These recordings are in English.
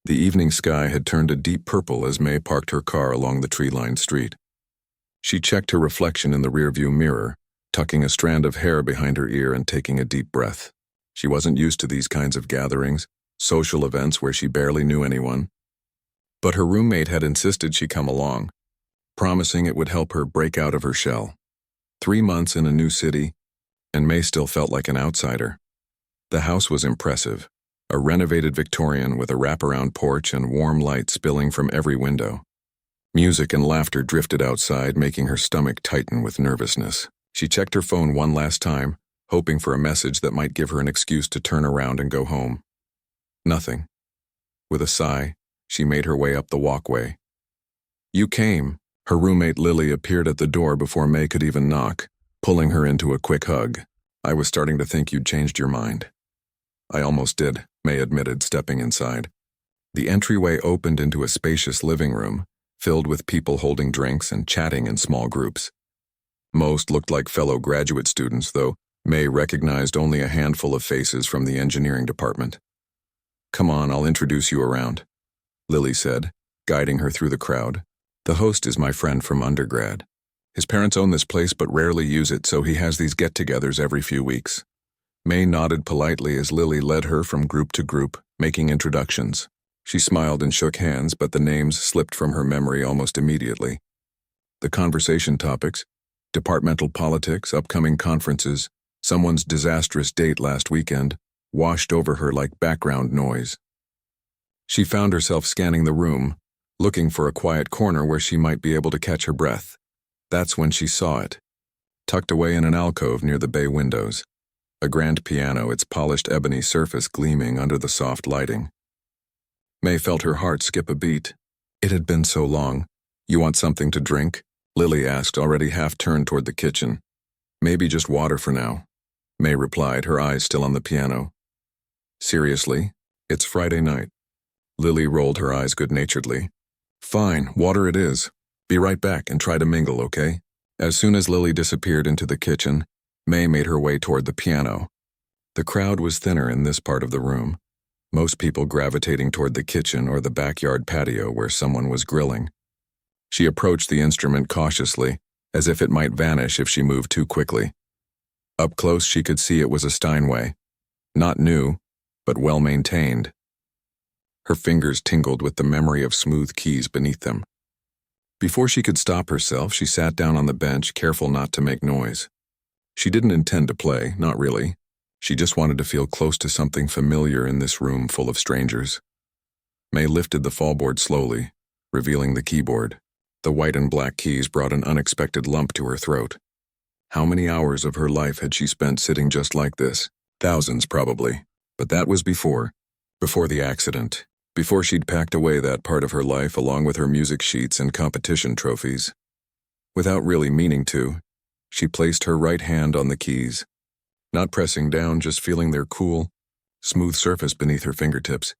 The evening sky had turned a deep purple as May parked her car along the tree-lined street. She checked her reflection in the rearview mirror, tucking a strand of hair behind her ear and taking a deep breath. She wasn't used to these kinds of gatherings, social events where she barely knew anyone. But her roommate had insisted she come along, promising it would help her break out of her shell. 3 months in a new city, and May still felt like an outsider. The house was impressive, a renovated Victorian with a wraparound porch and warm light spilling from every window. Music and laughter drifted outside, making her stomach tighten with nervousness. She checked her phone one last time, hoping for a message that might give her an excuse to turn around and go home. Nothing. With a sigh, she made her way up the walkway. "You came." Her roommate Lily appeared at the door before May could even knock, pulling her into a quick hug. "I was starting to think you'd changed your mind." "I almost did," May admitted, stepping inside. The entryway opened into a spacious living room, filled with people holding drinks and chatting in small groups. Most looked like fellow graduate students, though May recognized only a handful of faces from the engineering department. "Come on, I'll introduce you around," Lily said, guiding her through the crowd. "The host is my friend from undergrad. His parents own this place but rarely use it, so he has these get-togethers every few weeks." May nodded politely as Lily led her from group to group, making introductions. She smiled and shook hands, but the names slipped from her memory almost immediately. The conversation topics, departmental politics, upcoming conferences, someone's disastrous date last weekend, washed over her like background noise. She found herself scanning the room, looking for a quiet corner where she might be able to catch her breath. That's when she saw it, tucked away in an alcove near the bay windows. A grand piano, its polished ebony surface gleaming under the soft lighting. May felt her heart skip a beat. It had been so long. "You want something to drink?" Lily asked, already half turned toward the kitchen. "Maybe just water for now," May replied, her eyes still on the piano. "Seriously? It's Friday night." Lily rolled her eyes good-naturedly. "Fine, water it is. Be right back and try to mingle, okay?" As soon as Lily disappeared into the kitchen, May made her way toward the piano. The crowd was thinner in this part of the room, most people gravitating toward the kitchen or the backyard patio where someone was grilling. She approached the instrument cautiously, as if it might vanish if she moved too quickly. Up close she could see it was a Steinway. Not new, but well-maintained. Her fingers tingled with the memory of smooth keys beneath them. Before she could stop herself, she sat down on the bench, careful not to make noise. She didn't intend to play, not really. She just wanted to feel close to something familiar in this room full of strangers. May lifted the fallboard slowly, revealing the keyboard. The white and black keys brought an unexpected lump to her throat. How many hours of her life had she spent sitting just like this? Thousands, probably. But that was before the accident, before she'd packed away that part of her life along with her music sheets and competition trophies. Without really meaning to, she placed her right hand on the keys, not pressing down, just feeling their cool, smooth surface beneath her fingertips.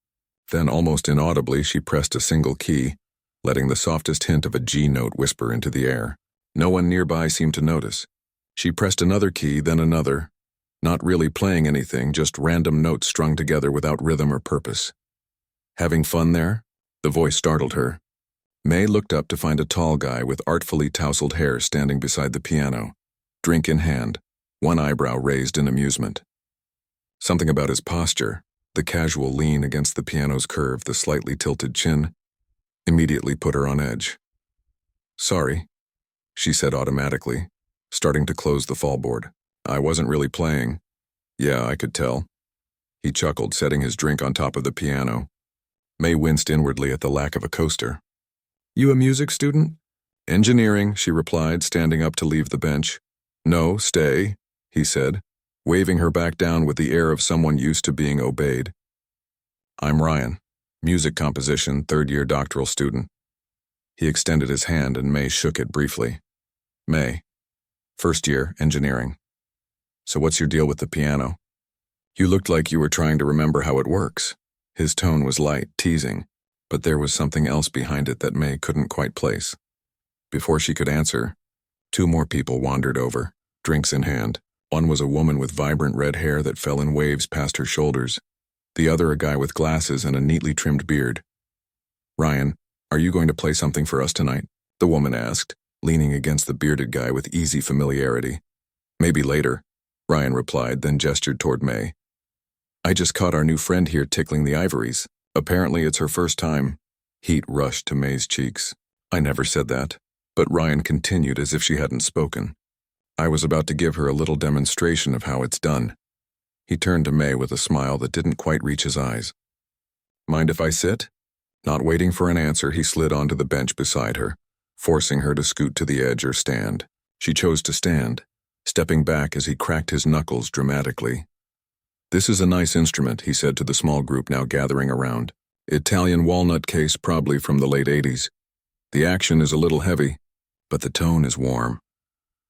Then, almost inaudibly, she pressed a single key, letting the softest hint of a G note whisper into the air. No one nearby seemed to notice. She pressed another key, then another, not really playing anything, just random notes strung together without rhythm or purpose. "Having fun there?" The voice startled her. May looked up to find a tall guy with artfully tousled hair standing beside the piano, drink in hand, one eyebrow raised in amusement. Something about his posture, the casual lean against the piano's curve, the slightly tilted chin, immediately put her on edge. "Sorry," she said automatically, starting to close the fallboard. "I wasn't really playing." "Yeah, I could tell." He chuckled, setting his drink on top of the piano. May winced inwardly at the lack of a coaster. "You a music student?" "Engineering," she replied, standing up to leave the bench. "No, stay," he said, waving her back down with the air of someone used to being obeyed. "I'm Ryan, music composition, third-year doctoral student." He extended his hand and May shook it briefly. "May, first year, engineering. So what's your deal with the piano? You looked like you were trying to remember how it works." His tone was light, teasing, but there was something else behind it that May couldn't quite place. Before she could answer, 2 more people wandered over, drinks in hand. One was a woman with vibrant red hair that fell in waves past her shoulders. The other a guy with glasses and a neatly trimmed beard. "Ryan, are you going to play something for us tonight?" the woman asked, leaning against the bearded guy with easy familiarity. "Maybe later," Ryan replied, then gestured toward May. "I just caught our new friend here tickling the ivories. Apparently it's her first time." Heat rushed to May's cheeks. "I never said that." But Ryan continued as if she hadn't spoken. "I was about to give her a little demonstration of how it's done." He turned to May with a smile that didn't quite reach his eyes. "Mind if I sit?" Not waiting for an answer, he slid onto the bench beside her, forcing her to scoot to the edge or stand. She chose to stand, stepping back as he cracked his knuckles dramatically. "This is a nice instrument," he said to the small group now gathering around. "Italian walnut case, probably from the late 80s. The action is a little heavy, but the tone is warm."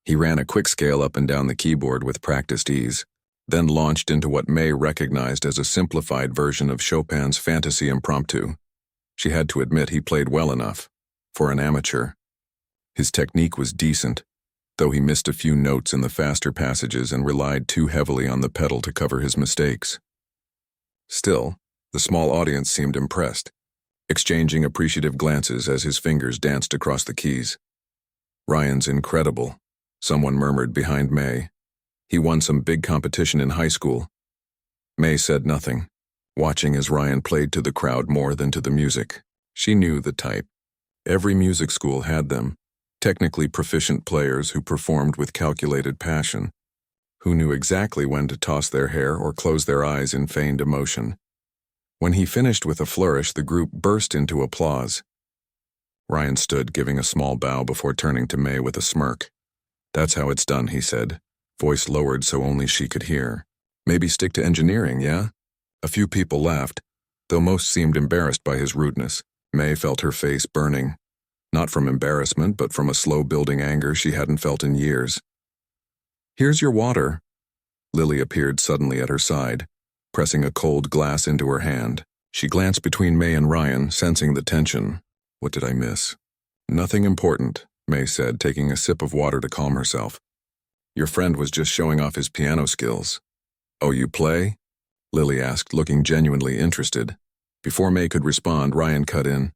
He ran a quick scale up and down the keyboard with practiced ease, then launched into what May recognized as a simplified version of Chopin's Fantasy Impromptu. She had to admit he played well enough, for an amateur. His technique was decent, though he missed a few notes in the faster passages and relied too heavily on the pedal to cover his mistakes. Still, the small audience seemed impressed, exchanging appreciative glances as his fingers danced across the keys. "Ryan's incredible," someone murmured behind May. "He won some big competition in high school." May said nothing, watching as Ryan played to the crowd more than to the music. She knew the type. Every music school had them, technically proficient players who performed with calculated passion, who knew exactly when to toss their hair or close their eyes in feigned emotion. When he finished with a flourish, the group burst into applause. Ryan stood, giving a small bow before turning to May with a smirk. "That's how it's done," he said, voice lowered so only she could hear. "Maybe stick to engineering, yeah?" A few people laughed, though most seemed embarrassed by his rudeness. May felt her face burning, not from embarrassment, but from a slow-building anger she hadn't felt in years. "Here's your water." Lily appeared suddenly at her side, pressing a cold glass into her hand. She glanced between May and Ryan, sensing the tension. "What did I miss?" "Nothing important," May said, taking a sip of water to calm herself. "Your friend was just showing off his piano skills." "Oh, you play?" Lily asked, looking genuinely interested. Before May could respond, Ryan cut in.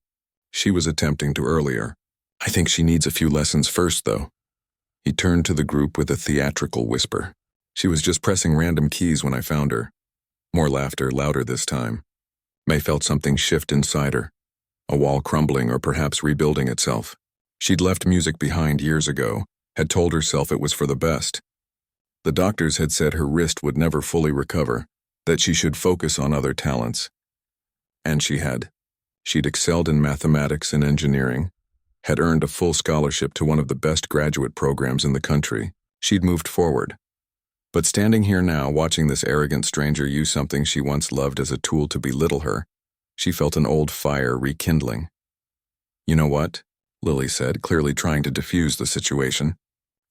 "She was attempting to earlier. I think she needs a few lessons first, though." He turned to the group with a theatrical whisper. "She was just pressing random keys when I found her." More laughter, louder this time. May felt something shift inside her, a wall crumbling or perhaps rebuilding itself. She'd left music behind years ago, had told herself it was for the best. The doctors had said her wrist would never fully recover, that she should focus on other talents. And she had. She'd excelled in mathematics and engineering, had earned a full scholarship to one of the best graduate programs in the country. She'd moved forward. But standing here now, watching this arrogant stranger use something she once loved as a tool to belittle her, she felt an old fire rekindling. "You know what?" Lily said, clearly trying to diffuse the situation.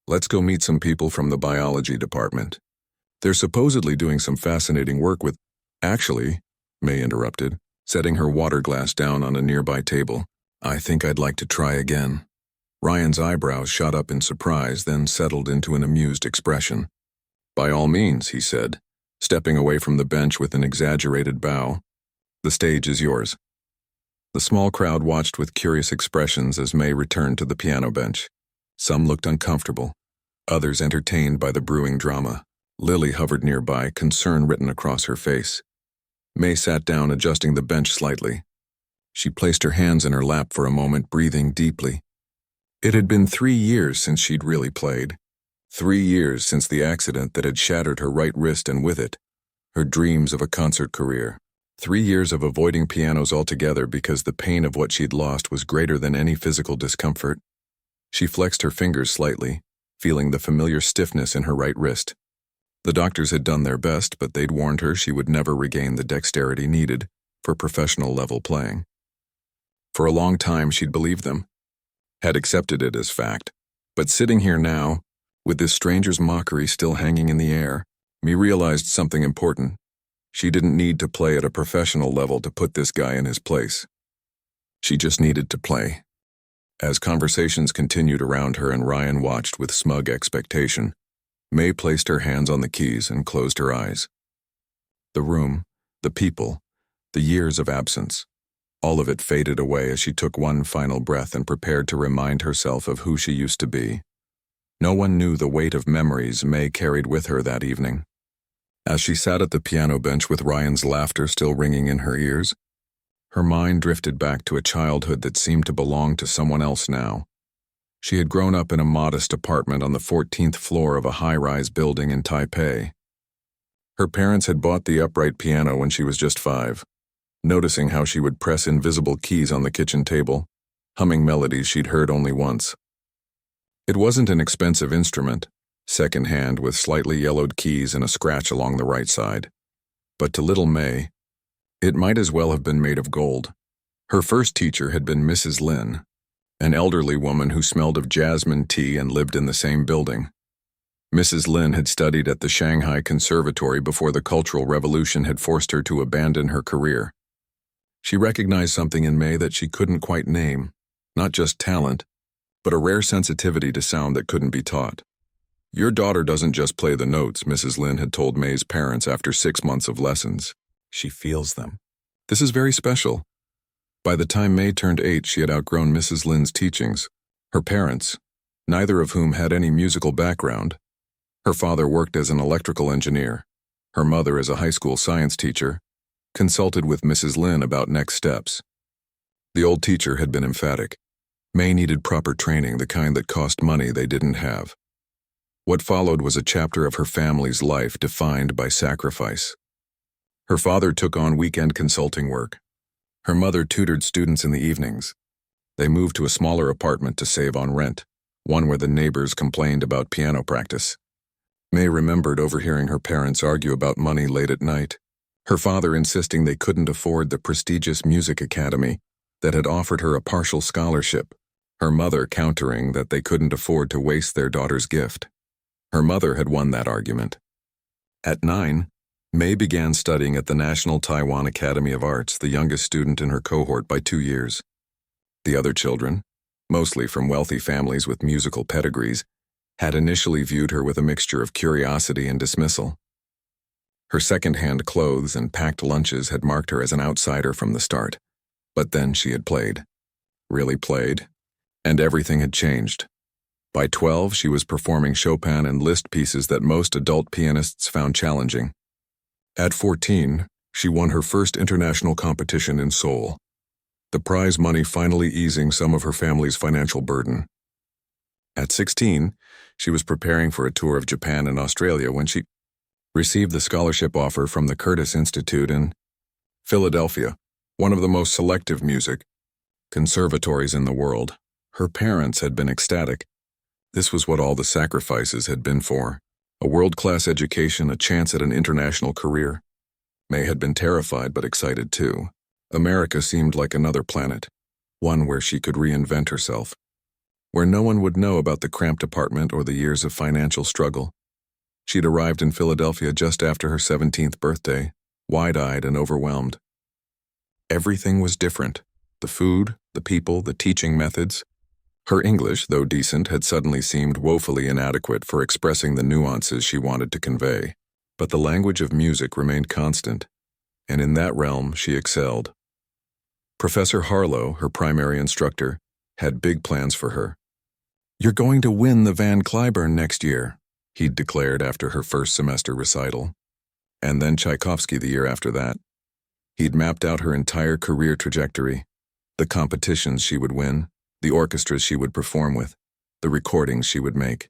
"Let's go meet some people from the biology department. They're supposedly doing some fascinating work with—" "Actually," May interrupted, setting her water glass down on a nearby table, "I think I'd like to try again." Ryan's eyebrows shot up in surprise, then settled into an amused expression. "By all means," he said, stepping away from the bench with an exaggerated bow. "The stage is yours." The small crowd watched with curious expressions as May returned to the piano bench. Some looked uncomfortable, others entertained by the brewing drama. Lily hovered nearby, concern written across her face. May sat down, adjusting the bench slightly. She placed her hands in her lap for a moment, breathing deeply. It had been 3 years since she'd really played. 3 years since the accident that had shattered her right wrist and with it, her dreams of a concert career. 3 years of avoiding pianos altogether because the pain of what she'd lost was greater than any physical discomfort. She flexed her fingers slightly, feeling the familiar stiffness in her right wrist. The doctors had done their best, but they'd warned her she would never regain the dexterity needed for professional-level playing. For a long time she'd believed them, had accepted it as fact. But sitting here now, with this stranger's mockery still hanging in the air, May realized something important. She didn't need to play at a professional level to put this guy in his place. She just needed to play. As conversations continued around her and Ryan watched with smug expectation, May placed her hands on the keys and closed her eyes. The room, the people, the years of absence. All of it faded away as she took one final breath and prepared to remind herself of who she used to be. No one knew the weight of memories May carried with her that evening. As she sat at the piano bench with Ryan's laughter still ringing in her ears, her mind drifted back to a childhood that seemed to belong to someone else now. She had grown up in a modest apartment on the 14th floor of a high-rise building in Taipei. Her parents had bought the upright piano when she was just 5. Noticing how she would press invisible keys on the kitchen table, humming melodies she'd heard only once. It wasn't an expensive instrument, second-hand with slightly yellowed keys and a scratch along the right side. But to little May, it might as well have been made of gold. Her first teacher had been Mrs. Lin, an elderly woman who smelled of jasmine tea and lived in the same building. Mrs. Lin had studied at the Shanghai Conservatory before the Cultural Revolution had forced her to abandon her career. She recognized something in May that she couldn't quite name, not just talent, but a rare sensitivity to sound that couldn't be taught. "Your daughter doesn't just play the notes," Mrs. Lin had told May's parents after 6 months of lessons. "She feels them. This is very special." By the time May turned 8, she had outgrown Mrs. Lin's teachings. Her parents, neither of whom had any musical background. Her father worked as an electrical engineer. Her mother, as a high school science teacher, consulted with Mrs. Lin about next steps. The old teacher had been emphatic. May needed proper training, the kind that cost money they didn't have. What followed was a chapter of her family's life defined by sacrifice. Her father took on weekend consulting work. Her mother tutored students in the evenings. They moved to a smaller apartment to save on rent, one where the neighbors complained about piano practice. May remembered overhearing her parents argue about money late at night, her father insisting they couldn't afford the prestigious music academy that had offered her a partial scholarship, her mother countering that they couldn't afford to waste their daughter's gift. Her mother had won that argument. At 9, May began studying at the National Taiwan Academy of Arts, the youngest student in her cohort by 2 years. The other children, mostly from wealthy families with musical pedigrees, had initially viewed her with a mixture of curiosity and dismissal. Her second-hand clothes and packed lunches had marked her as an outsider from the start. But then she had played. Really played. And everything had changed. By 12, she was performing Chopin and Liszt pieces that most adult pianists found challenging. At 14, she won her first international competition in Seoul, the prize money finally easing some of her family's financial burden. At 16, she was preparing for a tour of Japan and Australia when she received the scholarship offer from the Curtis Institute in Philadelphia, one of the most selective music conservatories in the world. Her parents had been ecstatic. This was what all the sacrifices had been for. A world-class education, a chance at an international career. May had been terrified but excited too. America seemed like another planet, one where she could reinvent herself, where no one would know about the cramped apartment or the years of financial struggle. She'd arrived in Philadelphia just after her 17th birthday, wide-eyed and overwhelmed. Everything was different. The food, the people, the teaching methods. Her English, though decent, had suddenly seemed woefully inadequate for expressing the nuances she wanted to convey. But the language of music remained constant, and in that realm she excelled. Professor Harlow, her primary instructor, had big plans for her. "You're going to win the Van Cliburn next year," he'd declared after her first semester recital. And then Tchaikovsky the year after that. He'd mapped out her entire career trajectory, the competitions she would win, the orchestras she would perform with, the recordings she would make.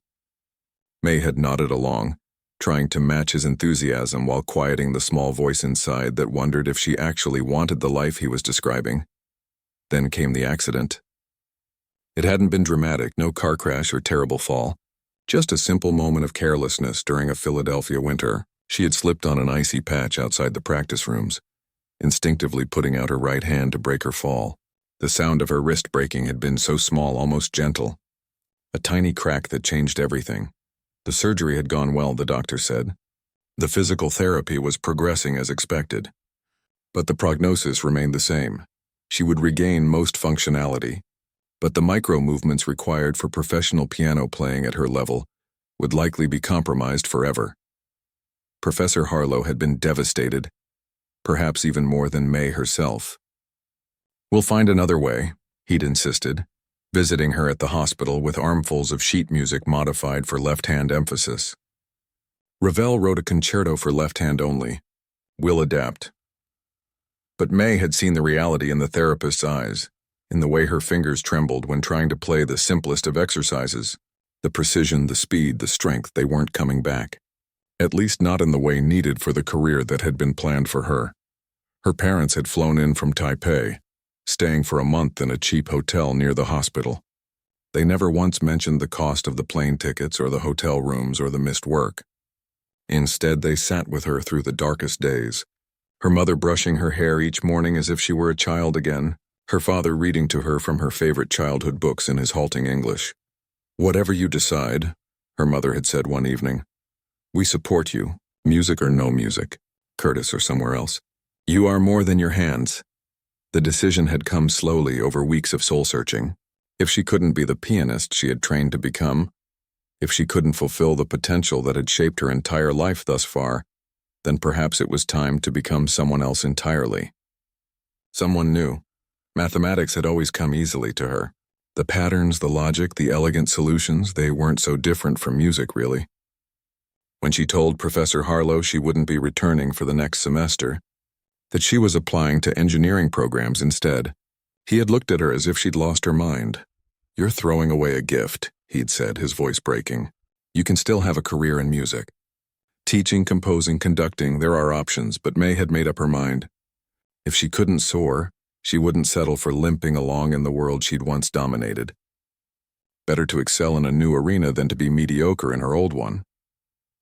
May had nodded along, trying to match his enthusiasm while quieting the small voice inside that wondered if she actually wanted the life he was describing. Then came the accident. It hadn't been dramatic, no car crash or terrible fall, just a simple moment of carelessness during a Philadelphia winter. She had slipped on an icy patch outside the practice rooms, instinctively putting out her right hand to break her fall. The sound of her wrist breaking had been so small, almost gentle. A tiny crack that changed everything. The surgery had gone well, the doctor said. The physical therapy was progressing as expected. But the prognosis remained the same. She would regain most functionality, but the micro-movements required for professional piano playing at her level would likely be compromised forever. Professor Harlow had been devastated, perhaps even more than May herself. "We'll find another way," he'd insisted, visiting her at the hospital with armfuls of sheet music modified for left-hand emphasis. Ravel wrote a concerto for left hand only. "We'll adapt." But May had seen the reality in the therapist's eyes, in the way her fingers trembled when trying to play the simplest of exercises. The precision, the speed, the strength, they weren't coming back. At least not in the way needed for the career that had been planned for her. Her parents had flown in from Taipei, staying for a month in a cheap hotel near the hospital. They never once mentioned the cost of the plane tickets or the hotel rooms or the missed work. Instead, they sat with her through the darkest days, her mother brushing her hair each morning as if she were a child again, her father reading to her from her favorite childhood books in his halting English. "Whatever you decide," her mother had said one evening, "we support you, music or no music, Curtis or somewhere else. You are more than your hands." The decision had come slowly over weeks of soul-searching. If she couldn't be the pianist she had trained to become, if she couldn't fulfill the potential that had shaped her entire life thus far, then perhaps it was time to become someone else entirely. Someone new. Mathematics had always come easily to her. The patterns, the logic, the elegant solutions, they weren't so different from music, really. When she told Professor Harlow she wouldn't be returning for the next semester, that she was applying to engineering programs instead, he had looked at her as if she'd lost her mind. "You're throwing away a gift," he'd said, his voice breaking. "You can still have a career in music. Teaching, composing, conducting, there are options," but May had made up her mind. If she couldn't soar, she wouldn't settle for limping along in the world she'd once dominated. Better to excel in a new arena than to be mediocre in her old one.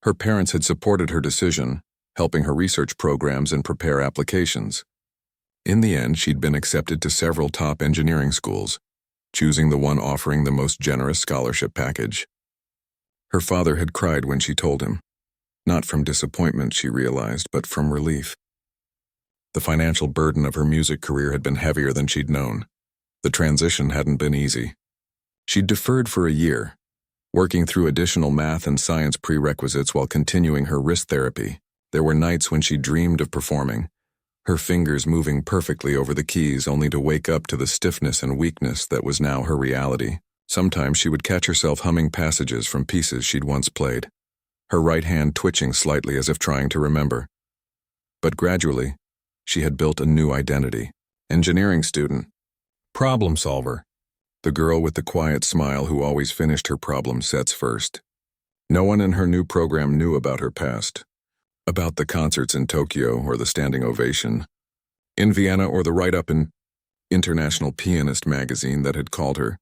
Her parents had supported her decision, helping her research programs and prepare applications. In the end, she'd been accepted to several top engineering schools, choosing the one offering the most generous scholarship package. Her father had cried when she told him. Not from disappointment, she realized, but from relief. The financial burden of her music career had been heavier than she'd known. The transition hadn't been easy. She'd deferred for a year, working through additional math and science prerequisites while continuing her wrist therapy. There were nights when she dreamed of performing, her fingers moving perfectly over the keys only to wake up to the stiffness and weakness that was now her reality. Sometimes she would catch herself humming passages from pieces she'd once played, her right hand twitching slightly as if trying to remember. But gradually, she had built a new identity. Engineering student. Problem solver. The girl with the quiet smile who always finished her problem sets first. No one in her new program knew about her past. About the concerts in Tokyo or the standing ovation in Vienna or the write-up in International Pianist magazine that had called her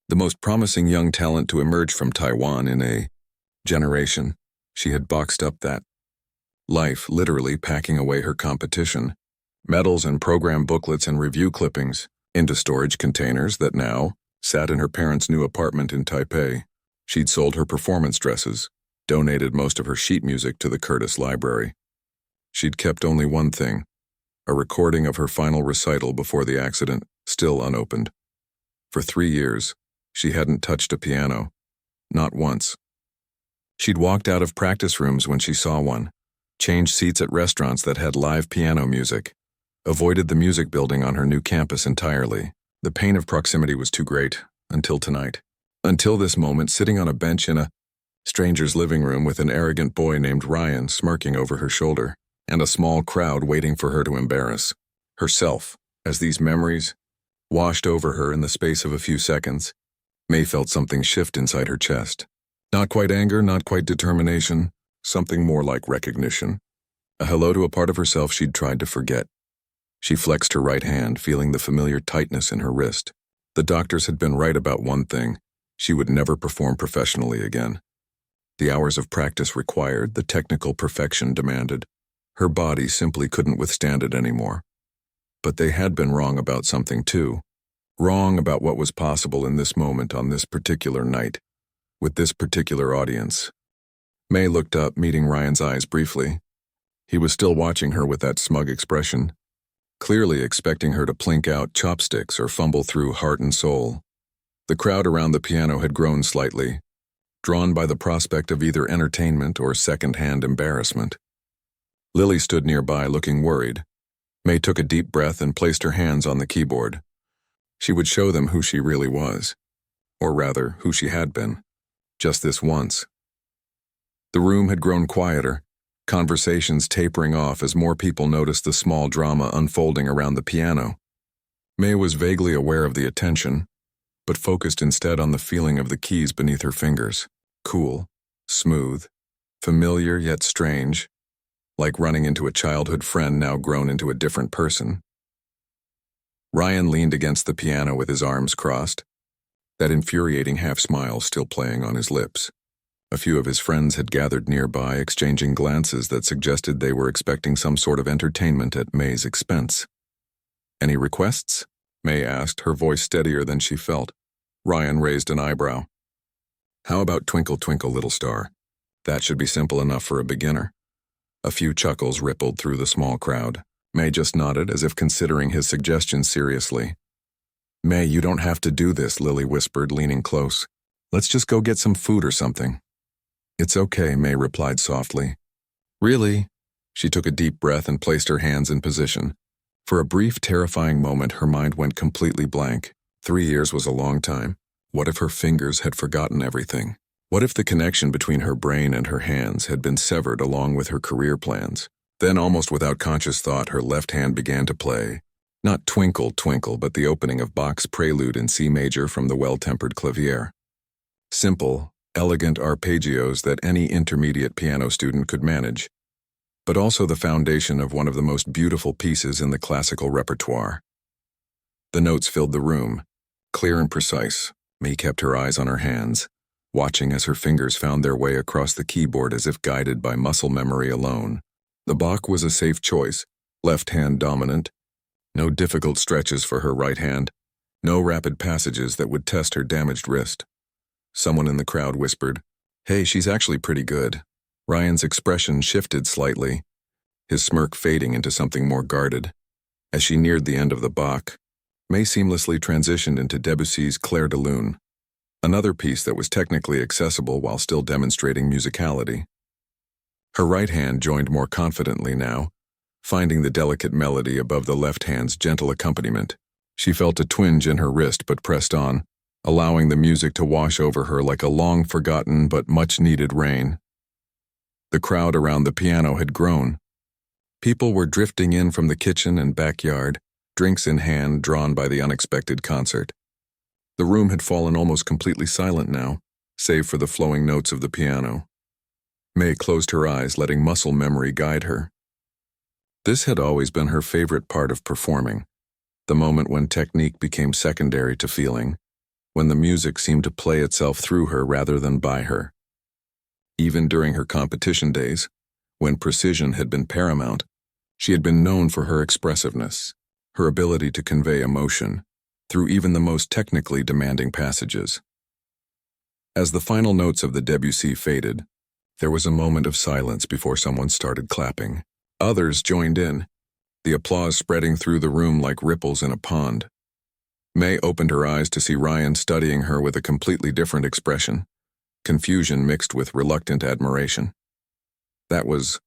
the most promising young talent to emerge from Taiwan in a generation. She had boxed up that life, literally packing away her competition, medals and program booklets and review clippings, into storage containers that now sat in her parents' new apartment in Taipei. She'd sold her performance dresses, donated most of her sheet music to the Curtis Library. She'd kept only one thing, a recording of her final recital before the accident, still unopened. For 3 years, she hadn't touched a piano, not once. She'd walked out of practice rooms when she saw one, changed seats at restaurants that had live piano music, avoided the music building on her new campus entirely. The pain of proximity was too great, until tonight. Until this moment, sitting on a bench in a stranger's living room with an arrogant boy named Ryan smirking over her shoulder, and a small crowd waiting for her to embarrass herself. As these memories washed over her in the space of a few seconds, May felt something shift inside her chest. Not quite anger, not quite determination, something more like recognition. A hello to a part of herself she'd tried to forget. She flexed her right hand, feeling the familiar tightness in her wrist. The doctors had been right about one thing: she would never perform professionally again. The hours of practice required, the technical perfection demanded. Her body simply couldn't withstand it anymore. But they had been wrong about something too. Wrong about what was possible in this moment on this particular night, with this particular audience. May looked up, meeting Ryan's eyes briefly. He was still watching her with that smug expression, clearly expecting her to plink out chopsticks or fumble through Heart and Soul. The crowd around the piano had grown slightly, drawn by the prospect of either entertainment or second-hand embarrassment. Lily stood nearby looking worried. May took a deep breath and placed her hands on the keyboard. She would show them who she really was, or rather, who she had been, just this once. The room had grown quieter, conversations tapering off as more people noticed the small drama unfolding around the piano. May was vaguely aware of the attention, but focused instead on the feeling of the keys beneath her fingers. Cool, smooth, familiar yet strange, like running into a childhood friend now grown into a different person. Ryan leaned against the piano with his arms crossed, that infuriating half-smile still playing on his lips. A few of his friends had gathered nearby, exchanging glances that suggested they were expecting some sort of entertainment at May's expense. "Any requests?" May asked, her voice steadier than she felt. Ryan raised an eyebrow. "How about Twinkle Twinkle Little Star? That should be simple enough for a beginner." A few chuckles rippled through the small crowd. May just nodded, as if considering his suggestion seriously. "May, you don't have to do this," Lily whispered, leaning close. "Let's just go get some food or something." "It's okay," May replied softly. "Really?" She took a deep breath and placed her hands in position. For a brief, terrifying moment, her mind went completely blank. 3 years was a long time. What if her fingers had forgotten everything? What if the connection between her brain and her hands had been severed along with her career plans? Then, almost without conscious thought, her left hand began to play. Not Twinkle, Twinkle, but the opening of Bach's Prelude in C major from the well-tempered clavier. Simple, elegant arpeggios that any intermediate piano student could manage, but also the foundation of one of the most beautiful pieces in the classical repertoire. The notes filled the room, clear and precise. May kept her eyes on her hands, watching as her fingers found their way across the keyboard as if guided by muscle memory alone. The Bach was a safe choice, left hand dominant. No difficult stretches for her right hand, no rapid passages that would test her damaged wrist. Someone in the crowd whispered, "Hey, she's actually pretty good." Ryan's expression shifted slightly, his smirk fading into something more guarded. As she neared the end of the Bach, May seamlessly transitioned into Debussy's Clair de Lune, another piece that was technically accessible while still demonstrating musicality. Her right hand joined more confidently now, finding the delicate melody above the left hand's gentle accompaniment. She felt a twinge in her wrist but pressed on, allowing the music to wash over her like a long-forgotten but much-needed rain. The crowd around the piano had grown. People were drifting in from the kitchen and backyard, drinks in hand, drawn by the unexpected concert. The room had fallen almost completely silent now, save for the flowing notes of the piano. May closed her eyes, letting muscle memory guide her. This had always been her favorite part of performing, the moment when technique became secondary to feeling, when the music seemed to play itself through her rather than by her. Even during her competition days, when precision had been paramount, she had been known for her expressiveness, her ability to convey emotion, through even the most technically demanding passages. As the final notes of the Debussy faded, there was a moment of silence before someone started clapping. Others joined in, the applause spreading through the room like ripples in a pond. May opened her eyes to see Ryan studying her with a completely different expression, confusion mixed with reluctant admiration. "That was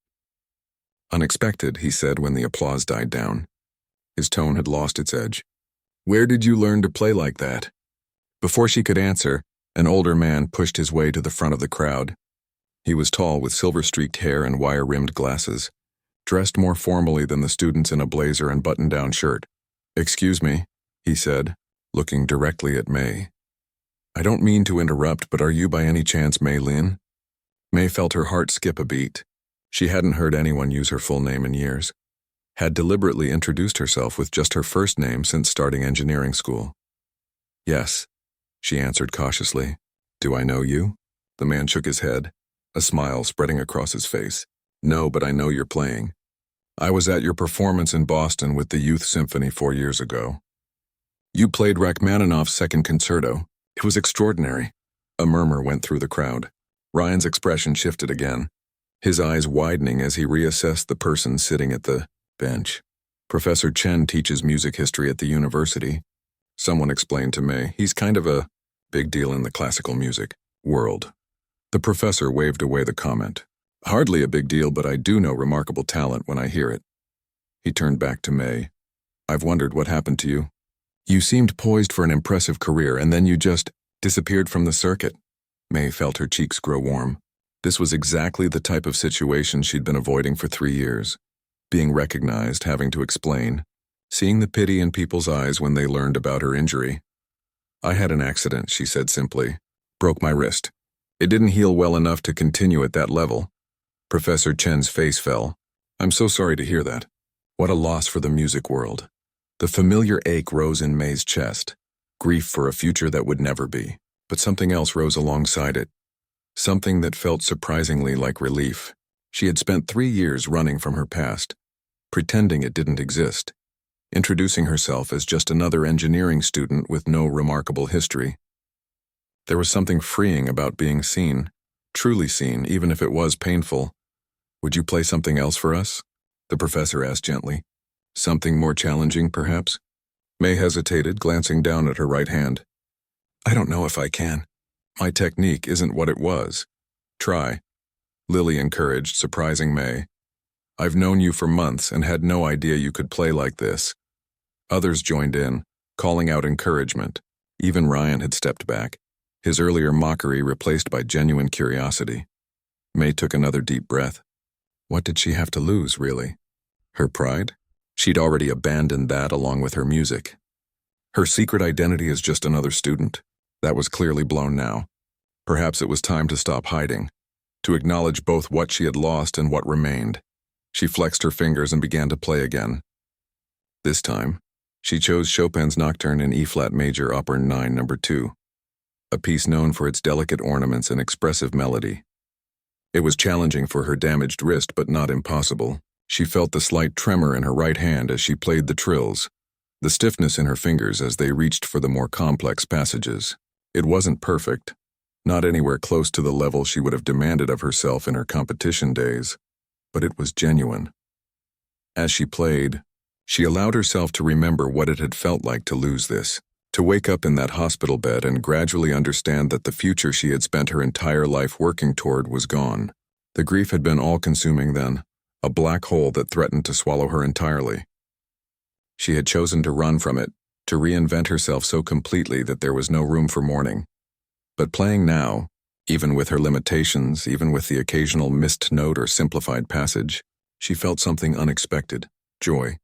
unexpected," he said when the applause died down. His tone had lost its edge. "Where did you learn to play like that?" Before she could answer, an older man pushed his way to the front of the crowd. He was tall with silver-streaked hair and wire-rimmed glasses, dressed more formally than the students in a blazer and button-down shirt. "Excuse me," he said, looking directly at May. "I don't mean to interrupt, but are you by any chance May Lin?" May felt her heart skip a beat. She hadn't heard anyone use her full name in years, had deliberately introduced herself with just her first name since starting engineering school. "Yes," she answered cautiously. "Do I know you?" The man shook his head, a smile spreading across his face. "No, but I know you're playing. I was at your performance in Boston with the Youth Symphony 4 years ago. You played Rachmaninoff's Second Concerto. It was extraordinary." A murmur went through the crowd. Ryan's expression shifted again, his eyes widening as he reassessed the person sitting at the bench. "Professor Chen teaches music history at the university," someone explained to May. "He's kind of a big deal in the classical music world." The professor waved away the comment. "Hardly a big deal, but I do know remarkable talent when I hear it." He turned back to May. "I've wondered what happened to you." You seemed poised for an impressive career, and then you just disappeared from the circuit. May felt her cheeks grow warm. This was exactly the type of situation she'd been avoiding for 3 years. Being recognized, having to explain, seeing the pity in people's eyes when they learned about her injury. I had an accident, she said simply. Broke my wrist. It didn't heal well enough to continue at that level. Professor Chen's face fell. I'm so sorry to hear that. What a loss for the music world. The familiar ache rose in May's chest. Grief for a future that would never be. But something else rose alongside it. Something that felt surprisingly like relief. She had spent 3 years running from her past, pretending it didn't exist, introducing herself as just another engineering student with no remarkable history. There was something freeing about being seen, truly seen, even if it was painful. Would you play something else for us? The professor asked gently. Something more challenging, perhaps? May hesitated, glancing down at her right hand. I don't know if I can. My technique isn't what it was. Try. Lily encouraged, surprising May. I've known you for months and had no idea you could play like this. Others joined in, calling out encouragement. Even Ryan had stepped back, his earlier mockery replaced by genuine curiosity. May took another deep breath. What did she have to lose, really? Her pride? She'd already abandoned that along with her music. Her secret identity as just another student? That was clearly blown now. Perhaps it was time to stop hiding, to acknowledge both what she had lost and what remained. She flexed her fingers and began to play again. This time, she chose Chopin's Nocturne in E-flat major, Opera 9, No. 2, a piece known for its delicate ornaments and expressive melody. It was challenging for her damaged wrist, but not impossible. She felt the slight tremor in her right hand as she played the trills, the stiffness in her fingers as they reached for the more complex passages. It wasn't perfect, not anywhere close to the level she would have demanded of herself in her competition days, but it was genuine. As she played, she allowed herself to remember what it had felt like to lose this, to wake up in that hospital bed and gradually understand that the future she had spent her entire life working toward was gone. The grief had been all-consuming then, a black hole that threatened to swallow her entirely. She had chosen to run from it, to reinvent herself so completely that there was no room for mourning. But playing now, even with her limitations, even with the occasional missed note or simplified passage, she felt something unexpected, joy,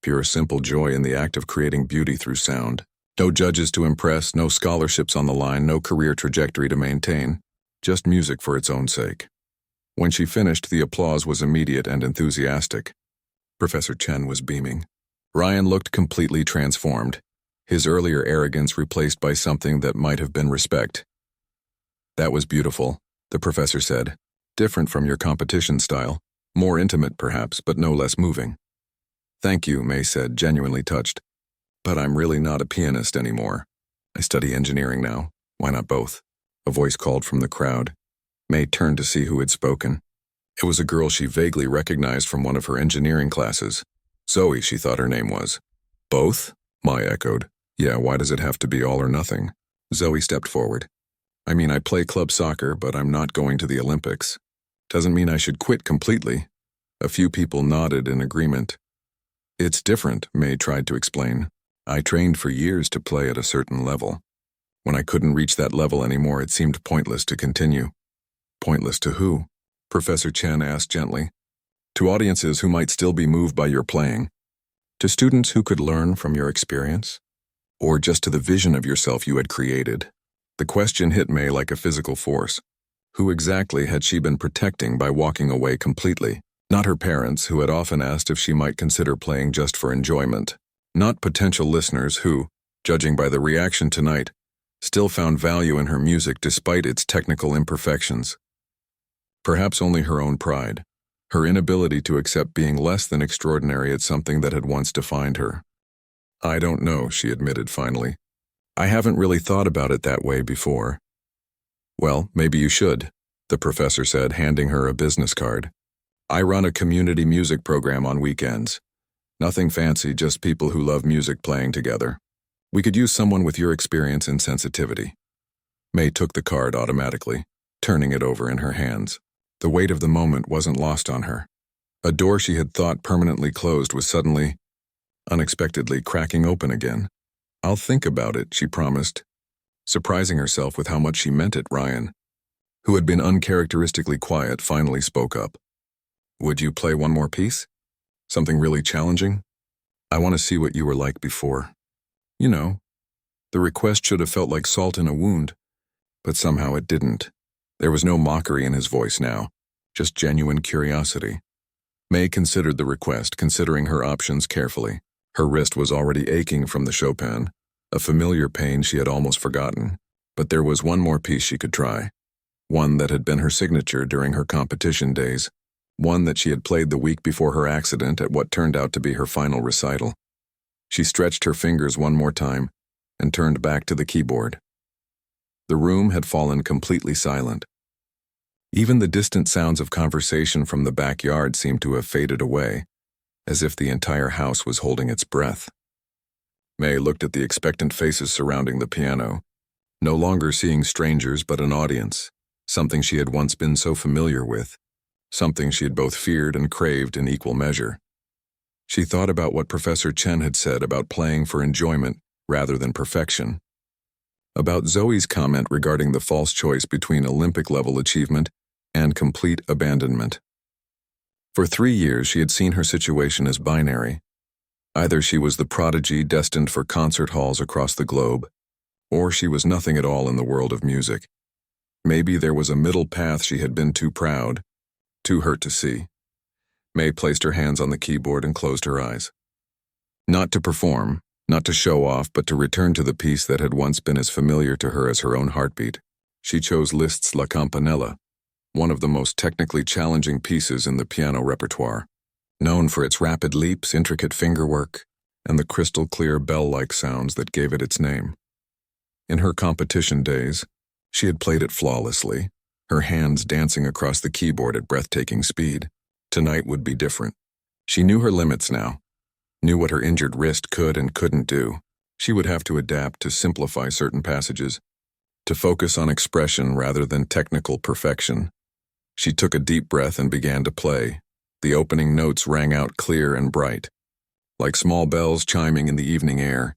pure simple joy in the act of creating beauty through sound. No judges to impress, no scholarships on the line, no career trajectory to maintain, just music for its own sake. When she finished, the applause was immediate and enthusiastic. Professor Chen was beaming. Ryan looked completely transformed, his earlier arrogance replaced by something that might have been respect. That was beautiful, the professor said. Different from your competition style. More intimate, perhaps, but no less moving. Thank you, May said, genuinely touched. But I'm really not a pianist anymore. I study engineering now. Why not both? A voice called from the crowd. May turned to see who had spoken. It was a girl she vaguely recognized from one of her engineering classes. Zoe, she thought her name was. Both? Mai echoed. Yeah, why does it have to be all or nothing? Zoe stepped forward. I mean, I play club soccer, but I'm not going to the Olympics. Doesn't mean I should quit completely. A few people nodded in agreement. It's different, May tried to explain. I trained for years to play at a certain level. When I couldn't reach that level anymore, it seemed pointless to continue. Pointless to who? Professor Chen asked gently. To audiences who might still be moved by your playing. To students who could learn from your experience. Or just to the vision of yourself you had created. The question hit May like a physical force. Who exactly had she been protecting by walking away completely? Not her parents, who had often asked if she might consider playing just for enjoyment. Not potential listeners who, judging by the reaction tonight, still found value in her music despite its technical imperfections. Perhaps only her own pride, her inability to accept being less than extraordinary at something that had once defined her. I don't know, she admitted finally. I haven't really thought about it that way before. Well, maybe you should, the professor said, handing her a business card. I run a community music program on weekends. Nothing fancy, just people who love music playing together. We could use someone with your experience and sensitivity. May took the card automatically, turning it over in her hands. The weight of the moment wasn't lost on her. A door she had thought permanently closed was suddenly, unexpectedly cracking open again. "I'll think about it," she promised, surprising herself with how much she meant it. Ryan, who had been uncharacteristically quiet, finally spoke up. "Would you play one more piece? Something really challenging? I want to see what you were like before." You know, the request should have felt like salt in a wound, but somehow it didn't. There was no mockery in his voice now, just genuine curiosity. May considered the request, considering her options carefully. Her wrist was already aching from the Chopin, a familiar pain she had almost forgotten. But there was one more piece she could try. One that had been her signature during her competition days. One that she had played the week before her accident at what turned out to be her final recital. She stretched her fingers one more time and turned back to the keyboard. The room had fallen completely silent. Even the distant sounds of conversation from the backyard seemed to have faded away, as if the entire house was holding its breath. May looked at the expectant faces surrounding the piano, no longer seeing strangers but an audience, something she had once been so familiar with, something she had both feared and craved in equal measure. She thought about what Professor Chen had said about playing for enjoyment rather than perfection, about Zoe's comment regarding the false choice between Olympic-level achievement and complete abandonment. For 3 years, she had seen her situation as binary. Either she was the prodigy destined for concert halls across the globe, or she was nothing at all in the world of music. Maybe there was a middle path she had been too proud, too hurt to see. May placed her hands on the keyboard and closed her eyes. Not to perform, not to show off, but to return to the piece that had once been as familiar to her as her own heartbeat. She chose Liszt's La Campanella, one of the most technically challenging pieces in the piano repertoire, known for its rapid leaps, intricate fingerwork, and the crystal-clear bell-like sounds that gave it its name. In her competition days, she had played it flawlessly, her hands dancing across the keyboard at breathtaking speed. Tonight would be different. She knew her limits now, knew what her injured wrist could and couldn't do. She would have to adapt, to simplify certain passages, to focus on expression rather than technical perfection. She took a deep breath and began to play. The opening notes rang out clear and bright, like small bells chiming in the evening air.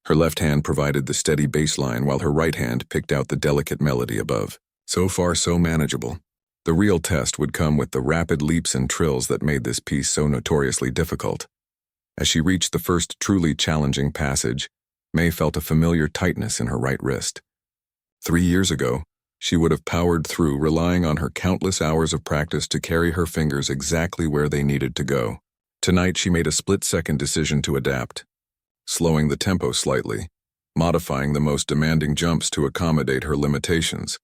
Her left hand provided the steady bass line while her right hand picked out the delicate melody above. So far, so manageable. The real test would come with the rapid leaps and trills that made this piece so notoriously difficult. As she reached the first truly challenging passage, May felt a familiar tightness in her right wrist. 3 years ago, she would have powered through, relying on her countless hours of practice to carry her fingers exactly where they needed to go. Tonight, she made a split-second decision to adapt, slowing the tempo slightly, modifying the most demanding jumps to accommodate her limitations.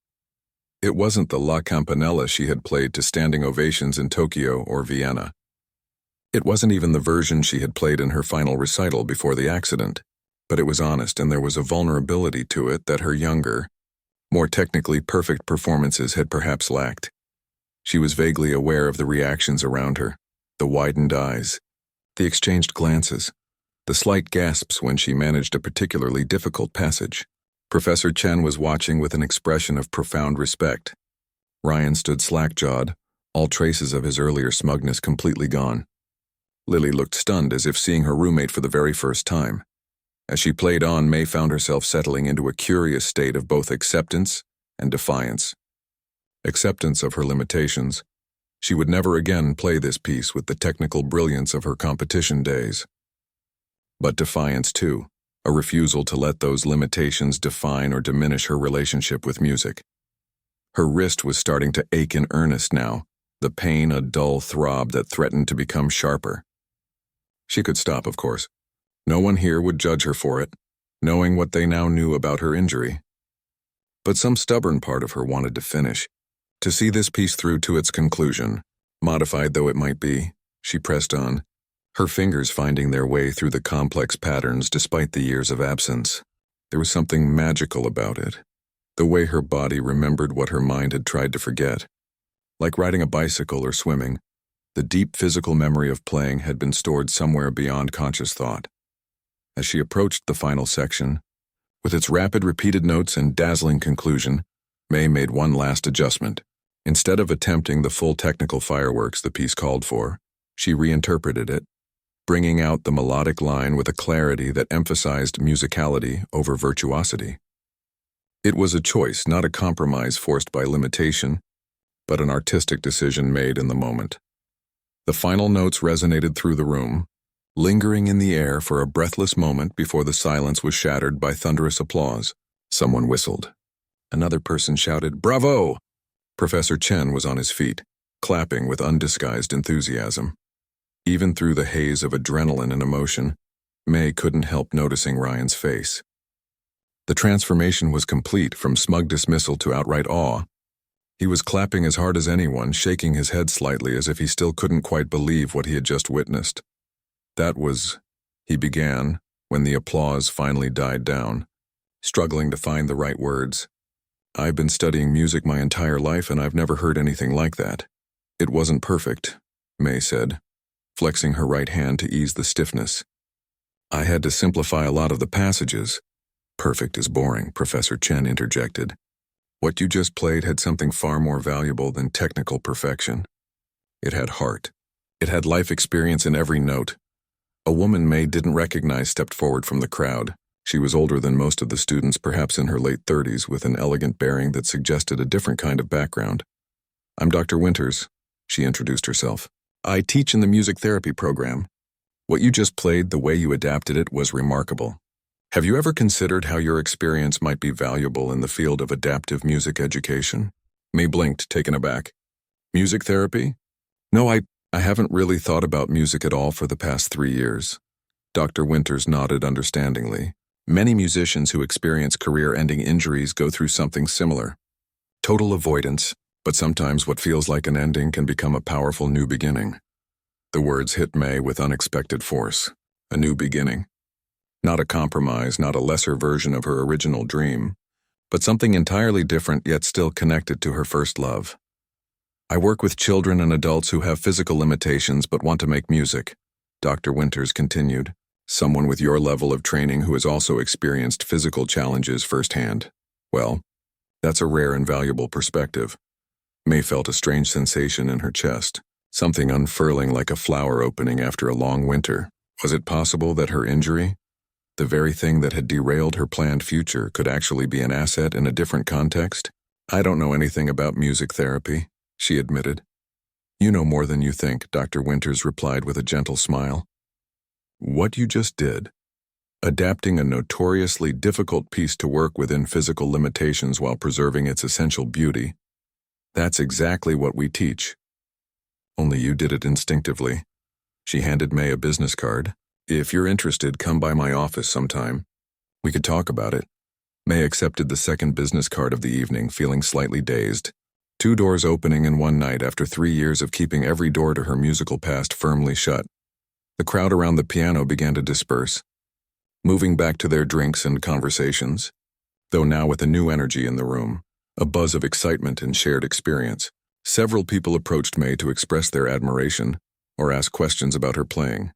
It wasn't the La Campanella she had played to standing ovations in Tokyo or Vienna. It wasn't even the version she had played in her final recital before the accident, but it was honest, and there was a vulnerability to it that her younger, more technically perfect performances had perhaps lacked. She was vaguely aware of the reactions around her, the widened eyes, the exchanged glances, the slight gasps when she managed a particularly difficult passage. Professor Chen was watching with an expression of profound respect. Ryan stood slack-jawed, all traces of his earlier smugness completely gone. Lily looked stunned, as if seeing her roommate for the very first time. As she played on, May found herself settling into a curious state of both acceptance and defiance. Acceptance of her limitations. She would never again play this piece with the technical brilliance of her competition days. But defiance, too, a refusal to let those limitations define or diminish her relationship with music. Her wrist was starting to ache in earnest now, the pain a dull throb that threatened to become sharper. She could stop, of course. No one here would judge her for it, knowing what they now knew about her injury. But some stubborn part of her wanted to finish, to see this piece through to its conclusion. Modified though it might be, she pressed on, her fingers finding their way through the complex patterns despite the years of absence. There was something magical about it, the way her body remembered what her mind had tried to forget. Like riding a bicycle or swimming, the deep physical memory of playing had been stored somewhere beyond conscious thought. As she approached the final section, with its rapid repeated notes and dazzling conclusion, May made one last adjustment. Instead of attempting the full technical fireworks the piece called for, she reinterpreted it, bringing out the melodic line with a clarity that emphasized musicality over virtuosity. It was a choice, not a compromise forced by limitation, but an artistic decision made in the moment. The final notes resonated through the room, lingering in the air for a breathless moment before the silence was shattered by thunderous applause. Someone whistled. Another person shouted, "Bravo!" Professor Chen was on his feet, clapping with undisguised enthusiasm. Even through the haze of adrenaline and emotion, May couldn't help noticing Ryan's face. The transformation was complete, from smug dismissal to outright awe. He was clapping as hard as anyone, shaking his head slightly as if he still couldn't quite believe what he had just witnessed. He began, when the applause finally died down, struggling to find the right words. "I've been studying music my entire life and I've never heard anything like that." "It wasn't perfect," May said, flexing her right hand to ease the stiffness. "I had to simplify a lot of the passages." "Perfect is boring," Professor Chen interjected. "What you just played had something far more valuable than technical perfection. It had heart. It had life experience in every note." A woman May didn't recognize stepped forward from the crowd. She was older than most of the students, perhaps in her late 30s, with an elegant bearing that suggested a different kind of background. "I'm Dr. Winters," she introduced herself. "I teach in the music therapy program. What you just played, the way you adapted it, was remarkable. Have you ever considered how your experience might be valuable in the field of adaptive music education?" May blinked, taken aback. "Music therapy? No, I haven't really thought about music at all for the past 3 years." Dr. Winters nodded understandingly. "Many musicians who experience career-ending injuries go through something similar. Total avoidance, but sometimes what feels like an ending can become a powerful new beginning." The words hit May with unexpected force. A new beginning. Not a compromise, not a lesser version of her original dream, but something entirely different yet still connected to her first love. "I work with children and adults who have physical limitations but want to make music," Dr. Winters continued. "Someone with your level of training who has also experienced physical challenges firsthand. Well, that's a rare and valuable perspective." May felt a strange sensation in her chest, something unfurling like a flower opening after a long winter. Was it possible that her injury, the very thing that had derailed her planned future, could actually be an asset in a different context? "I don't know anything about music therapy," she admitted. "You know more than you think," Dr. Winters replied with a gentle smile. "What you just did, adapting a notoriously difficult piece to work within physical limitations while preserving its essential beauty, that's exactly what we teach. Only you did it instinctively." She handed May a business card. "If you're interested, come by my office sometime. We could talk about it." May accepted the second business card of the evening, feeling slightly dazed. 2 doors opening in one night after 3 years of keeping every door to her musical past firmly shut. The crowd around the piano began to disperse, moving back to their drinks and conversations, though now with a new energy in the room, a buzz of excitement and shared experience. Several people approached May to express their admiration or ask questions about her playing.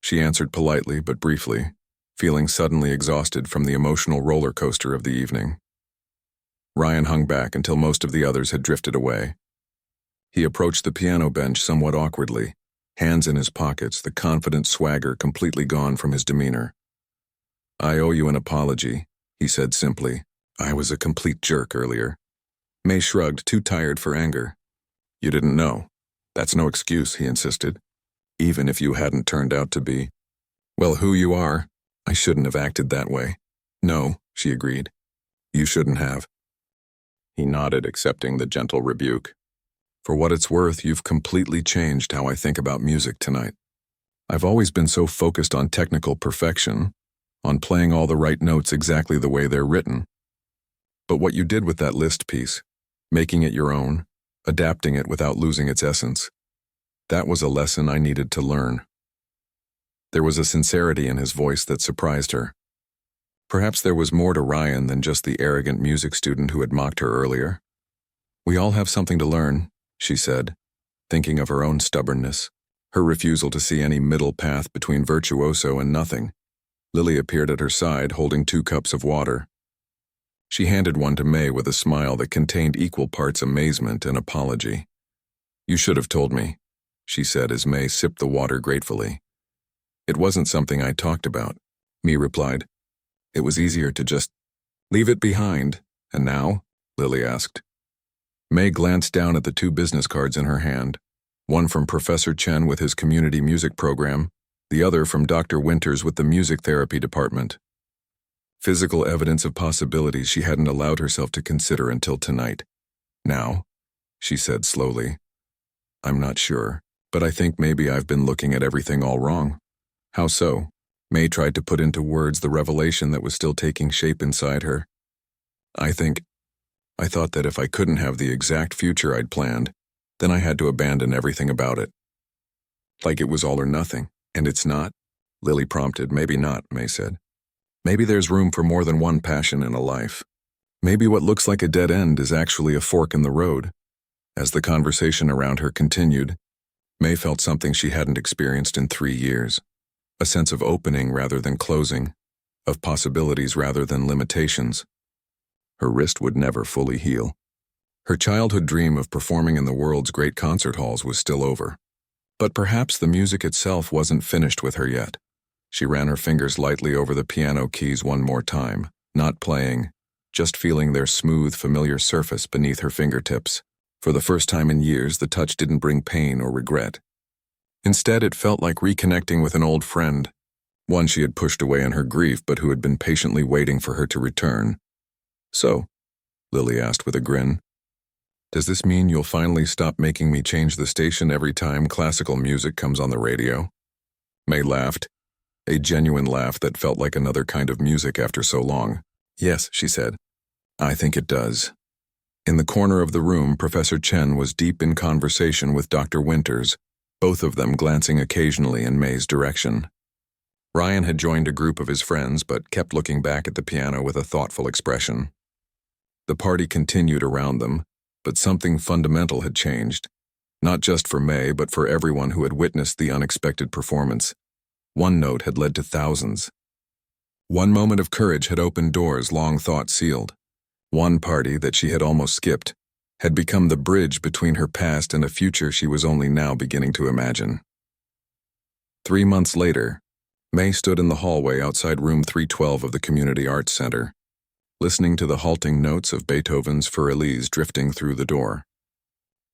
She answered politely but briefly, feeling suddenly exhausted from the emotional roller coaster of the evening. Ryan hung back until most of the others had drifted away. He approached the piano bench somewhat awkwardly, hands in his pockets, the confident swagger completely gone from his demeanor. "I owe you an apology," he said simply. "I was a complete jerk earlier." May shrugged, too tired for anger. "You didn't know. That's no excuse," he insisted. "Even if you hadn't turned out to be, well, who you are, I shouldn't have acted that way." "No," she agreed. "You shouldn't have." He nodded, accepting the gentle rebuke. "For what it's worth, you've completely changed how I think about music tonight. I've always been so focused on technical perfection, on playing all the right notes exactly the way they're written. But what you did with that Liszt piece, making it your own, adapting it without losing its essence, that was a lesson I needed to learn." There was a sincerity in his voice that surprised her. Perhaps there was more to Ryan than just the arrogant music student who had mocked her earlier. "We all have something to learn," she said, thinking of her own stubbornness, her refusal to see any middle path between virtuoso and nothing. Lily appeared at her side, holding 2 cups of water. She handed one to May with a smile that contained equal parts amazement and apology. "You should have told me," she said as May sipped the water gratefully. It wasn't something I talked about, May replied. It was easier to just leave it behind. And now? Lily asked. May glanced down at the 2 business cards in her hand, one from Professor Chen with his community music program, the other from Dr. Winters with the music therapy department. Physical evidence of possibilities she hadn't allowed herself to consider until tonight. Now, she said slowly, I'm not sure, but I think maybe I've been looking at everything all wrong. How so? May tried to put into words the revelation that was still taking shape inside her. I thought that if I couldn't have the exact future I'd planned, then I had to abandon everything about it. Like it was all or nothing, and it's not? Lily prompted. Maybe not, May said. Maybe there's room for more than one passion in a life. Maybe what looks like a dead end is actually a fork in the road. As the conversation around her continued, May felt something she hadn't experienced in 3 years. A sense of opening rather than closing, of possibilities rather than limitations. Her wrist would never fully heal. Her childhood dream of performing in the world's great concert halls was still over. But perhaps the music itself wasn't finished with her yet. She ran her fingers lightly over the piano keys one more time, not playing, just feeling their smooth, familiar surface beneath her fingertips. For the first time in years, the touch didn't bring pain or regret. Instead, it felt like reconnecting with an old friend, one she had pushed away in her grief but who had been patiently waiting for her to return. So, Lily asked with a grin, does this mean you'll finally stop making me change the station every time classical music comes on the radio? May laughed, a genuine laugh that felt like another kind of music after so long. Yes, she said. I think it does. In the corner of the room, Professor Chen was deep in conversation with Dr. Winters, both of them glancing occasionally in May's direction. Ryan had joined a group of his friends but kept looking back at the piano with a thoughtful expression. The party continued around them, but something fundamental had changed, not just for May but for everyone who had witnessed the unexpected performance. One note had led to thousands. One moment of courage had opened doors long thought sealed. One party that she had almost skipped had become the bridge between her past and a future she was only now beginning to imagine. 3 months later, May stood in the hallway outside room 312 of the Community Arts Center, listening to the halting notes of Beethoven's Für Elise drifting through the door.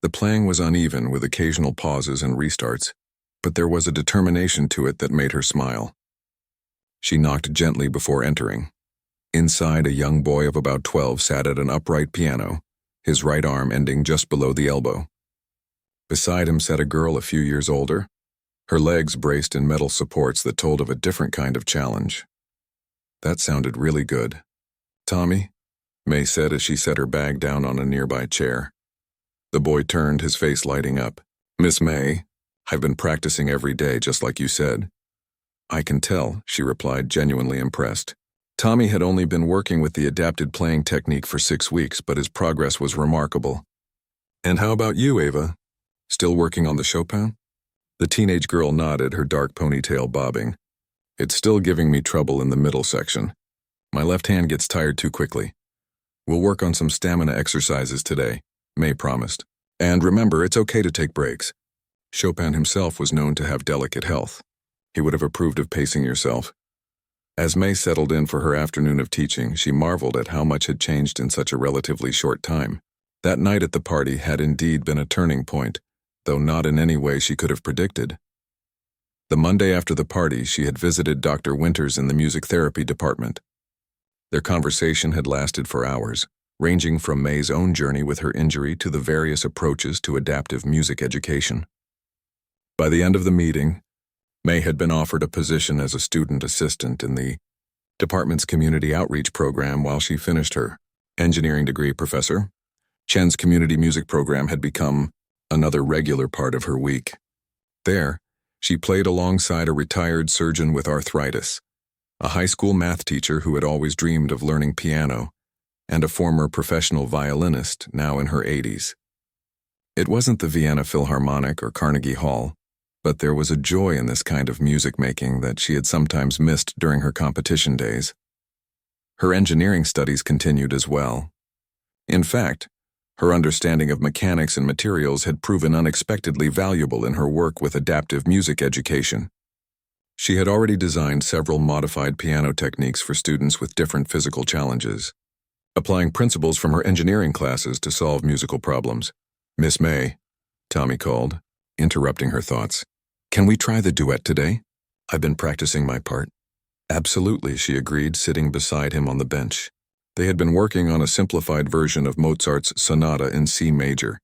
The playing was uneven with occasional pauses and restarts, but there was a determination to it that made her smile. She knocked gently before entering. Inside, a young boy of about 12 sat at an upright piano, his right arm ending just below the elbow. Beside him sat a girl a few years older, her legs braced in metal supports that told of a different kind of challenge. That sounded really good. Tommy, May said as she set her bag down on a nearby chair. The boy turned, his face lighting up. Miss May, I've been practicing every day just like you said. I can tell, she replied, genuinely impressed. Tommy had only been working with the adapted playing technique for 6 weeks, but his progress was remarkable. And how about you, Ava? Still working on the Chopin? The teenage girl nodded, her dark ponytail bobbing. It's still giving me trouble in the middle section. My left hand gets tired too quickly. We'll work on some stamina exercises today, May promised. And remember, it's okay to take breaks. Chopin himself was known to have delicate health. He would have approved of pacing yourself. As May settled in for her afternoon of teaching, she marveled at how much had changed in such a relatively short time. That night at the party had indeed been a turning point, though not in any way she could have predicted. The Monday after the party, she had visited Dr. Winters in the music therapy department. Their conversation had lasted for hours, ranging from May's own journey with her injury to the various approaches to adaptive music education. By the end of the meeting, May had been offered a position as a student assistant in the department's community outreach program while she finished her engineering degree. Professor Chen's community music program had become another regular part of her week. There, she played alongside a retired surgeon with arthritis, a high school math teacher who had always dreamed of learning piano, and a former professional violinist now in her 80s. It wasn't the Vienna Philharmonic or Carnegie Hall, but there was a joy in this kind of music making that she had sometimes missed during her competition days. Her engineering studies continued as well. In fact, her understanding of mechanics and materials had proven unexpectedly valuable in her work with adaptive music education. She had already designed several modified piano techniques for students with different physical challenges, applying principles from her engineering classes to solve musical problems. "Miss May," Tommy called, interrupting her thoughts. "Can we try the duet today? I've been practicing my part." "Absolutely," she agreed, sitting beside him on the bench. They had been working on a simplified version of Mozart's Sonata in C major,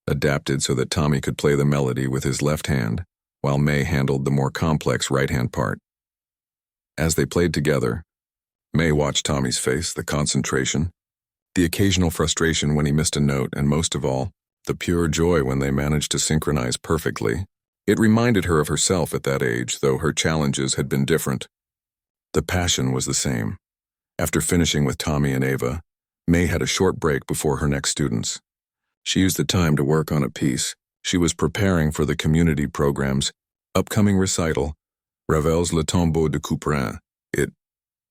adapted so that Tommy could play the melody with his left hand, while May handled the more complex right-hand part. As they played together, May watched Tommy's face, the concentration, the occasional frustration when he missed a note, and most of all, the pure joy when they managed to synchronize perfectly. It reminded her of herself at that age, though her challenges had been different. The passion was the same. After finishing with Tommy and Ava, May had a short break before her next students. She used the time to work on a piece. She was preparing for the community program's upcoming recital, Ravel's Le Tombeau de Couperin. It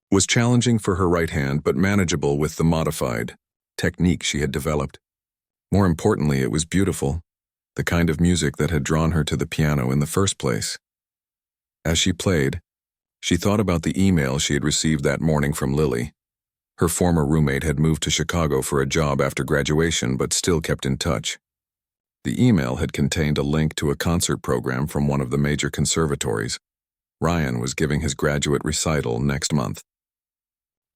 was challenging for her right hand, but manageable with the modified technique she had developed. More importantly, it was beautiful, the kind of music that had drawn her to the piano in the first place. As she played, she thought about the email she had received that morning from Lily. Her former roommate had moved to Chicago for a job after graduation, but still kept in touch. The email had contained a link to a concert program from one of the major conservatories. Ryan was giving his graduate recital next month.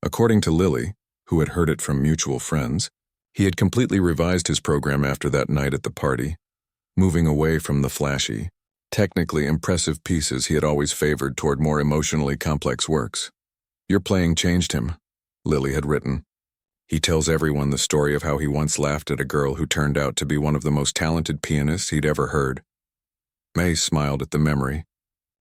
According to Lily, who had heard it from mutual friends, he had completely revised his program after that night at the party, moving away from the flashy, technically impressive pieces he had always favored toward more emotionally complex works. "Your playing changed him," Lily had written. "He tells everyone the story of how he once laughed at a girl who turned out to be one of the most talented pianists he'd ever heard." May smiled at the memory.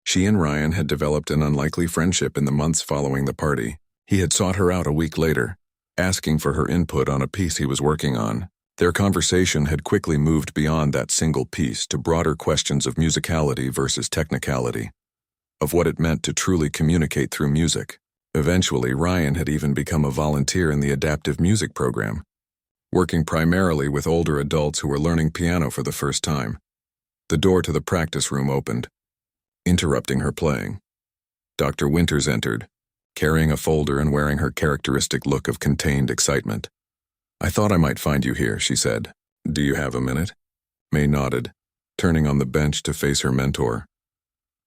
She and Ryan had developed an unlikely friendship in the months following the party. He had sought her out a week later, asking for her input on a piece he was working on. Their conversation had quickly moved beyond that single piece to broader questions of musicality versus technicality, of what it meant to truly communicate through music. Eventually, Ryan had even become a volunteer in the adaptive music program, working primarily with older adults who were learning piano for the first time. The door to the practice room opened, interrupting her playing. Dr. Winters entered, carrying a folder and wearing her characteristic look of contained excitement. "I thought I might find you here," she said. "Do you have a minute?" May nodded, turning on the bench to face her mentor.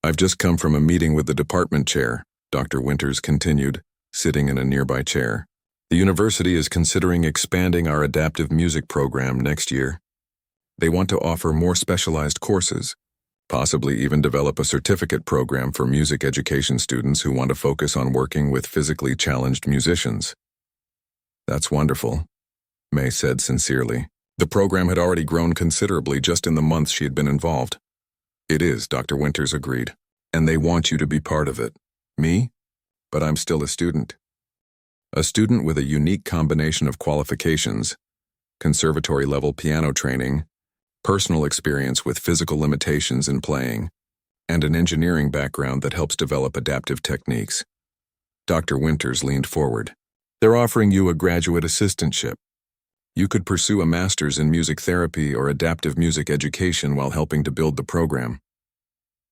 "I've just come from a meeting with the department chair," Dr. Winters continued, sitting in a nearby chair. "The university is considering expanding our adaptive music program next year. They want to offer more specialized courses, possibly even develop a certificate program for music education students who want to focus on working with physically challenged musicians." "That's wonderful," May said sincerely. The program had already grown considerably just in the months she had been involved. "It is," Dr. Winters agreed, "and they want you to be part of it." "Me? But I'm still a student." "A student with a unique combination of qualifications, conservatory-level piano training, personal experience with physical limitations in playing, and an engineering background that helps develop adaptive techniques." Dr. Winters leaned forward. "They're offering you a graduate assistantship. You could pursue a master's in music therapy or adaptive music education while helping to build the program."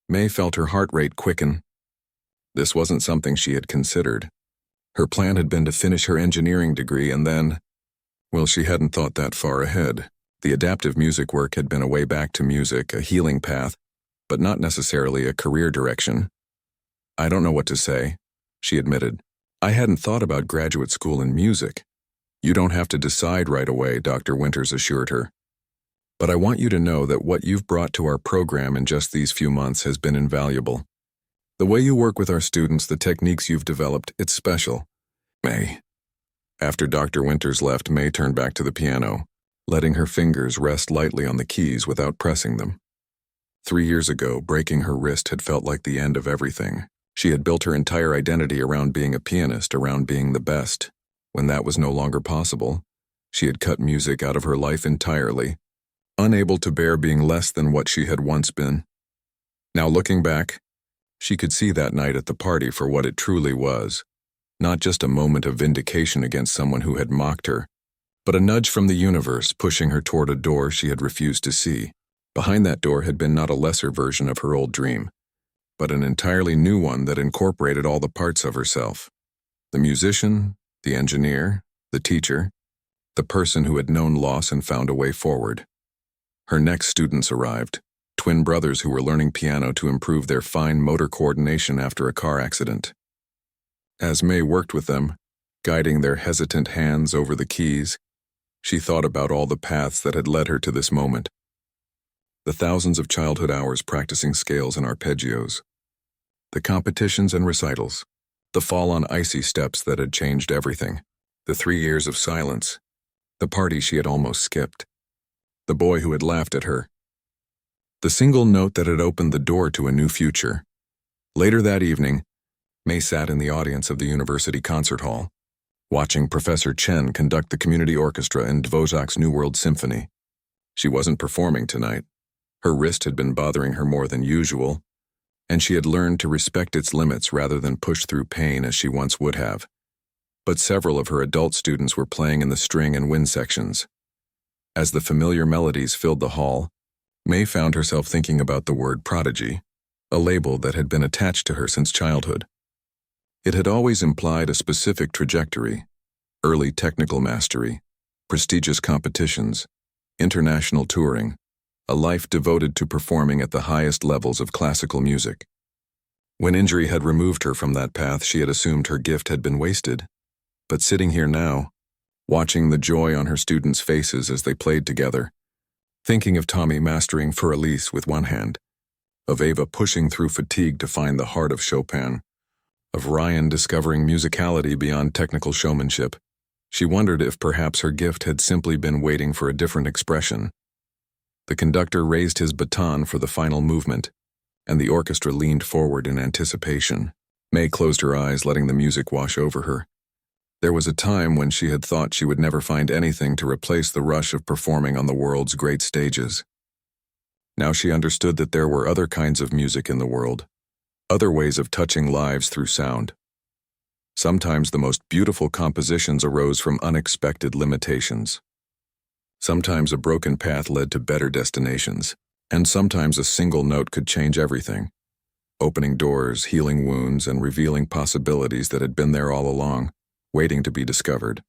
May felt her heart rate quicken. This wasn't something she had considered. Her plan had been to finish her engineering degree and then, well, she hadn't thought that far ahead. The adaptive music work had been a way back to music, a healing path, but not necessarily a career direction. "I don't know what to say," she admitted. "I hadn't thought about graduate school in music." "You don't have to decide right away," Dr. Winters assured her. "But I want you to know that what you've brought to our program in just these few months has been invaluable. The way you work with our students, the techniques you've developed, it's special." May. After Dr. Winters left, May turned back to the piano, letting her fingers rest lightly on the keys without pressing them. 3 years ago, breaking her wrist had felt like the end of everything. She had built her entire identity around being a pianist, around being the best. When that was no longer possible, she had cut music out of her life entirely, unable to bear being less than what she had once been. Now looking back, she could see that night at the party for what it truly was, not just a moment of vindication against someone who had mocked her, but a nudge from the universe pushing her toward a door she had refused to see. Behind that door had been not a lesser version of her old dream, but an entirely new one that incorporated all the parts of herself. The musician, the engineer, the teacher, the person who had known loss and found a way forward. Her next students arrived, twin brothers who were learning piano to improve their fine motor coordination after a car accident. As May worked with them, guiding their hesitant hands over the keys, she thought about all the paths that had led her to this moment. The thousands of childhood hours practicing scales and arpeggios, the competitions and recitals, the fall on icy steps that had changed everything, the 3 years of silence, the party she had almost skipped, the boy who had laughed at her, the single note that had opened the door to a new future. Later that evening, May sat in the audience of the university concert hall, watching Professor Chen conduct the community orchestra in Dvořák's New World Symphony. She wasn't performing tonight. Her wrist had been bothering her more than usual, and she had learned to respect its limits rather than push through pain as she once would have. But several of her adult students were playing in the string and wind sections. As the familiar melodies filled the hall, May found herself thinking about the word prodigy, a label that had been attached to her since childhood. It had always implied a specific trajectory: early technical mastery, prestigious competitions, international touring, a life devoted to performing at the highest levels of classical music. When injury had removed her from that path, she had assumed her gift had been wasted. But sitting here now, watching the joy on her students' faces as they played together, thinking of Tommy mastering For Elise with one hand, of Ava pushing through fatigue to find the heart of Chopin, of Ryan discovering musicality beyond technical showmanship, she wondered if perhaps her gift had simply been waiting for a different expression. The conductor raised his baton for the final movement, and the orchestra leaned forward in anticipation. May closed her eyes, letting the music wash over her. There was a time when she had thought she would never find anything to replace the rush of performing on the world's great stages. Now she understood that there were other kinds of music in the world, other ways of touching lives through sound. Sometimes the most beautiful compositions arose from unexpected limitations. Sometimes a broken path led to better destinations, and sometimes a single note could change everything, opening doors, healing wounds, and revealing possibilities that had been there all along, waiting to be discovered.